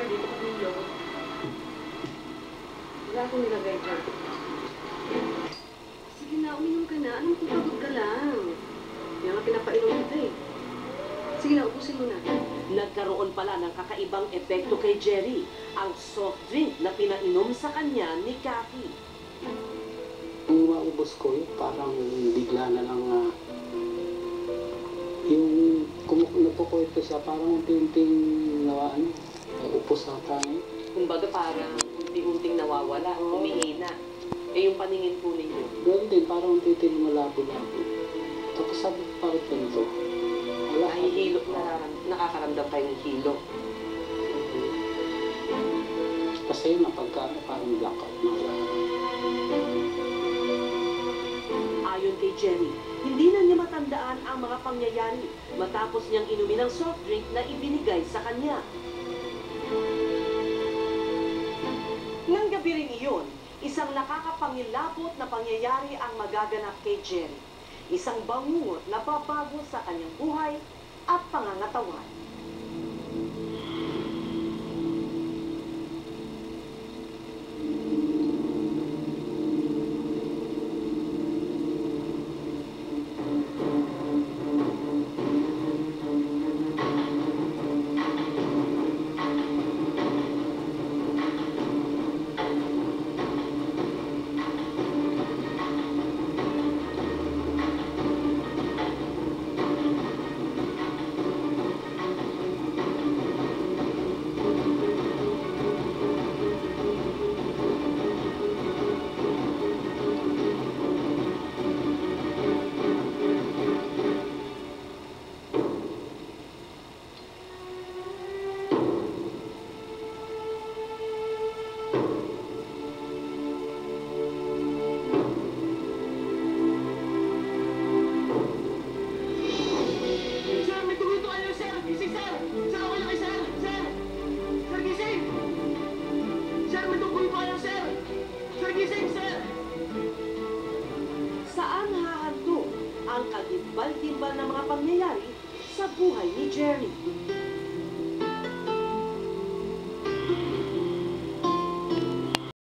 dito ka ng loob. Wala akong nilagay dyan. Sige na, uminom ka na. Anong pagod ka lang? Kaya nga pinapainom kita eh. Sige na, ubusin mo na. Nagkaroon pala ng kakaibang epekto kay Jerry, ang soft drink na pinainom sa kanya ni Cathy. Nung maubos ko yun, parang bigla na lang yung napukuito siya, parang unti-unting upos sa tayo. Kumbaga parang unti-unting nawawala, humihina. Eh yung paningin po ninyo. Ganoon din, parang unti-unting malabo-labo. Tapos sabi ko, bakit ganito? Wala. Nahihilo, nakakaramdam kayo ng hilo. Kasi yun, pagka parang blackout na lang. Ayon kay Jerry, hindi na niya matandaan ang mga pangyayari matapos niyang inumin ang soft drink na ibinigay sa kanya. Nang gabi rin iyon, isang nakakapangilabot na pangyayari ang magaganap kay Jerry. Isang bangungot na babago sa kanyang buhay at pangangatawan. Saan hahanto ang kagimbal-gimbal na mga pangyayari sa buhay ni Jerry?